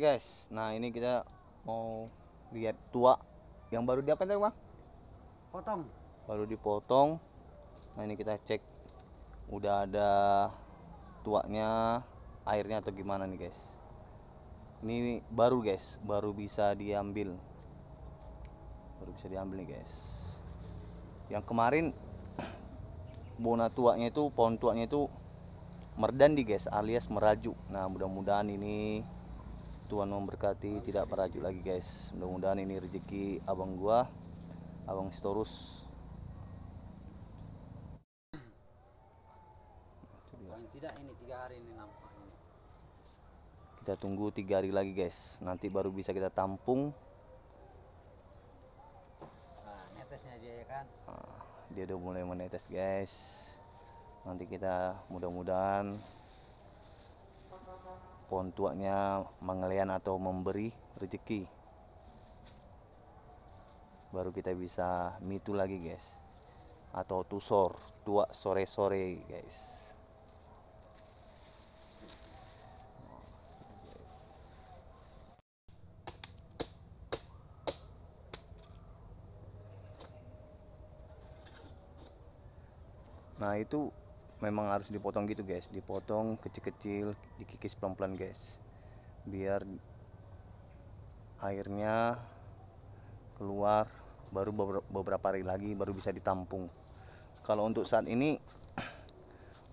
guys, nah ini kita mau lihat tua yang baru diapain tadi bang? Potong. Baru dipotong. Nah ini kita cek udah ada tuanya, airnya atau gimana nih guys. Ini baru guys, baru bisa diambil. Baru bisa diambil nih guys. Yang kemarin bona tuanya itu, pohon tuanya itu merdandi guys, alias merajuk. Nah mudah-mudahan ini Tuhan memberkati, tidak merajuk lagi guys. Mudah-mudahan ini rezeki abang gua, abang Sitorus. Paling tidak ini 3 hari ini nampak ini. Kita tunggu 3 hari lagi guys, nanti baru bisa kita tampung. Nah, netesnya dia ya kan. Nah, dia udah mulai menetes guys. Nanti kita mudah-mudahan pohon tuanya mengelian atau memberi rezeki, baru kita bisa mitu lagi guys, atau tusor tua sore-sore guys. Nah itu memang harus dipotong gitu guys, dipotong kecil-kecil, dikikis pelan-pelan guys, biar airnya keluar. Baru beberapa hari lagi baru bisa ditampung. Kalau untuk saat ini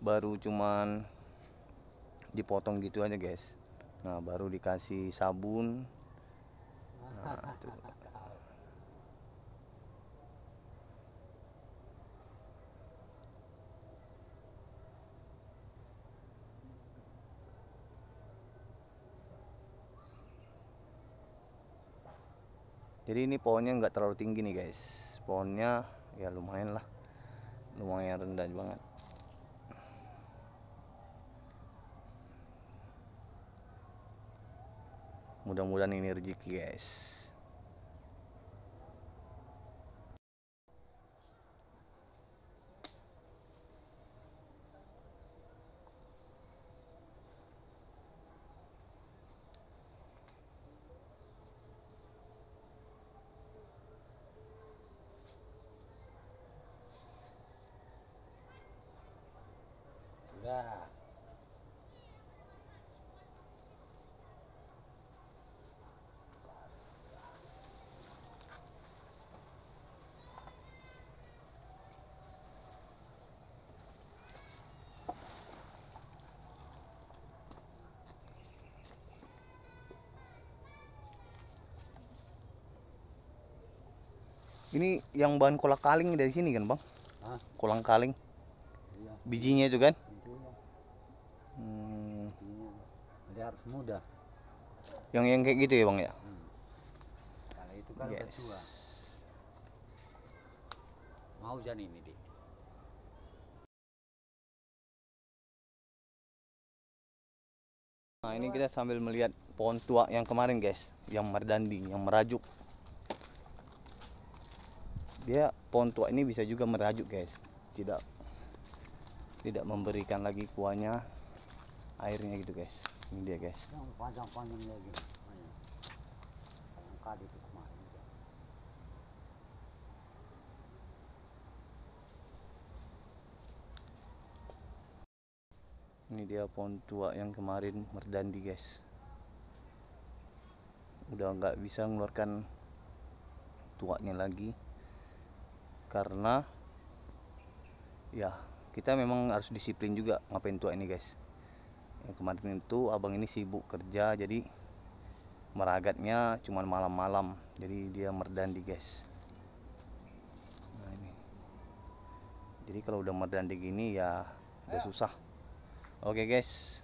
baru cuman dipotong gitu aja guys. Nah baru dikasih sabun. Nah, itu. Jadi ini pohonnya nggak terlalu tinggi nih guys, pohonnya ya lumayan lah, lumayan rendah banget. Mudah-mudahan ini rezeki guys. Udah. Ini yang bahan kolang kaling dari sini kan bang? Hah? Kolang kaling, Iya. bijinya itu kan? Itu ya. Hmm, Dia harus muda. yang kayak gitu ya bang ya? Kalau itu kan udah Yes. tua. Mau jan ini deh. Nah ini kita sambil melihat pohon tua yang kemarin guys, yang merdandi, yang merajuk. Dia pohon tua ini bisa juga merajuk guys, tidak memberikan lagi kuahnya, airnya gitu guys. Ini dia guys. Yang panjang-panjang lagi. Ayo. Yang kali itu kemarin. Ini dia pohon tua yang kemarin merdandi guys. Udah nggak bisa mengeluarkan tuanya lagi, karena ya kita memang harus disiplin juga ngapain tua ini guys. Yang kemarin itu abang ini sibuk kerja, jadi meragatnya cuman malam-malam, jadi dia merdandi guys. Nah ini, jadi kalau udah merdandi gini ya udah susah. Oke guys,